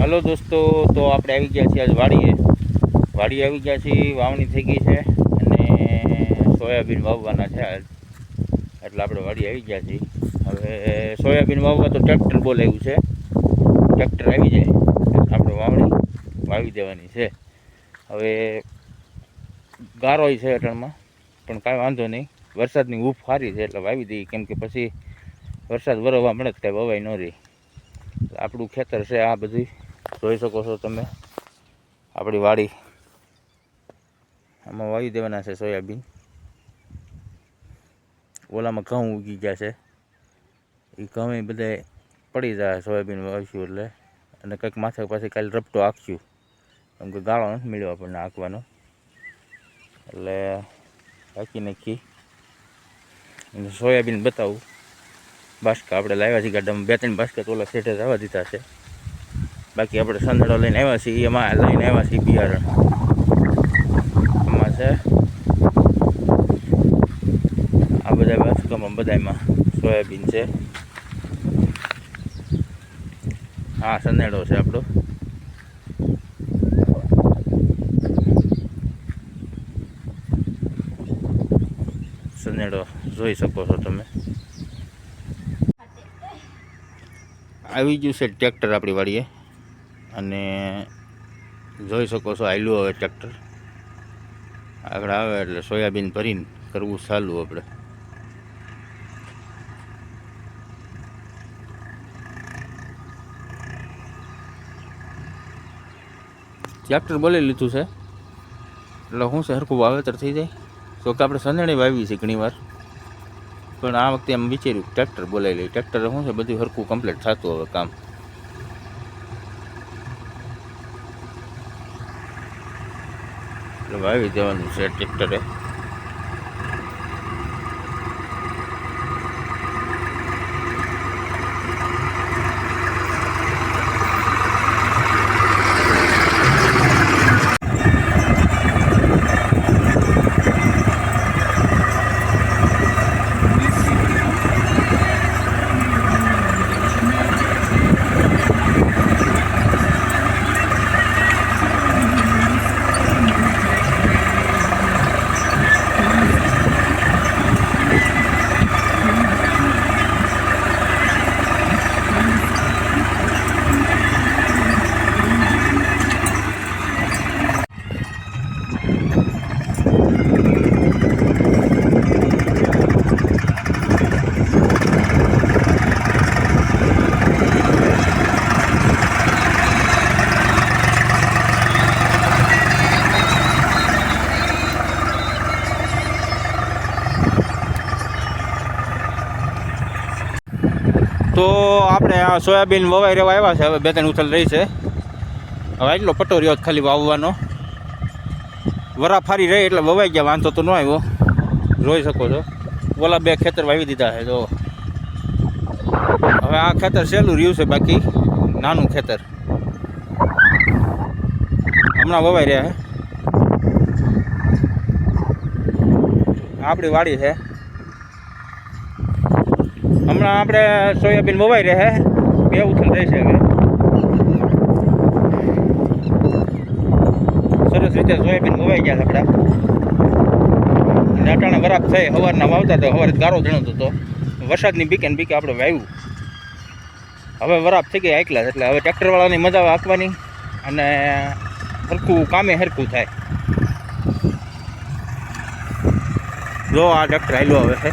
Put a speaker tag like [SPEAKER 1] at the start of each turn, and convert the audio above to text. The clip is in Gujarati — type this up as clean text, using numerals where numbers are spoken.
[SPEAKER 1] हेलो दोस्तों, तो આપણે આવી ગયા છીએ આજ વાડી આવી ગયા છીએ। વાવણી થઈ ગઈ છે અને સોયાબીન વાવવાના છે આજ, એટલે આપણે વાડી આવી ગયા છીએ। હવે સોયાબીન વાવવા તો ટ્રેક્ટર બોલાવ્યું છે, ટ્રેક્ટર આવી જાય આપણે વાવણી વાવી દેવાની છે। હવે ગારોય છે અટણમાં, પણ કાંઈ વાંધો નહીં, વરસાદની ઊફ સારી છે એટલે વાવી દઈએ, કેમ કે પછી વરસાદ વરસવા મળે તો કાંઈ વવાય ન રહી। આપણું ખેતર છે આ બધું જોઈ શકો છો તમે, આપણી વાડી આમાં વાવી દેવાના છે સોયાબીન। ઓલામાં ઘઉં ઉગી ગયા છે, એ ઘઉં બધા પડી જાય સોયાબીન વાવીશું એટલે, અને કંઈક માથે પાછી કાલે રપટો આંકશું, કેમ કે ગાળો નથી મળ્યો આપણને આંકવાનો, એટલે આંકી નાખી સોયાબીન બતાવું। બાસકા આપણે લાવ્યા છીએ ગાડામાં, 2-3 બાસકા તો ઓલા સેઠે જવા દીધા છે, બાકી આપણે સંદડો લઈને આવ્યા છીએ, એમાં લઈને આવ્યા છીએ બિયારણ। એમાં છે આ બધા બાસકામાં બધામાં સોયાબીન છે। હા, સંદેડો છે આપણો, સંદેડો જોઈ શકો છો તમે। આવી ગયું છે ટ્રેક્ટર આપણી વાડીએ, અને જોઈ શકો છો હાલ્યું હવે ટ્રેક્ટર આગળ આવે એટલે સોયાબીન ભરીને કરવું ચાલુ આપણે। ટ્રેક્ટર બોલી લીધું છે એટલે શું છે, હરખું વાવેતર થઈ જાય। તો કે આપણે સંદેડી વાવી છે ઘણી વાર, પણ આ વખતે એમ વિચાર્યું ટ્રેક્ટર બોલાવી લઈએ। ટ્રેક્ટર શું છે, બધું હરખું કમ્પ્લીટ થતું હવે કામ, એટલે વાવી દેવાનું છે ટ્રેક્ટરે। તો આપણે આ સોયાબીન વવાઈ રહેવા આવ્યા છે, હવે 2-3 ઉથલ રહી છે। હવે એટલો પટ્ટો રહ્યો ખાલી વાવવાનો, વરા ફારી રહી એટલે વવાઈ ગયા, વાંધો તો ન આવ્યો, જોઈ શકો છો। ઓલા 2 ખેતર વાવી દીધા છે, તો હવે આ ખેતર સહેલું રહ્યું છે, બાકી નાનું ખેતર હમણાં વવાઈ રહ્યા છે। આપણી વાડી છે, હમણાં આપણે સોયાબીન વવાઈ રહે, 2 ઉથલ રહી છે। હવે સરસ રીતે સોયાબીન વવાઈ ગયા છે આપણા, અટાણે વરાપ થઈ, સવારના વાવતા તો સવારે ગારો જણતો હતો, વરસાદની બીકે આપણે વાવ્યું, હવે વરાપ થઈ ગઈ આકલા, એટલે હવે ટ્રેક્ટરવાળાની મજા આવે હાંકવાની, અને હરખું કામે હરખું થાય। જો આ ટ્રેક્ટર હાલ્યો હવે છે।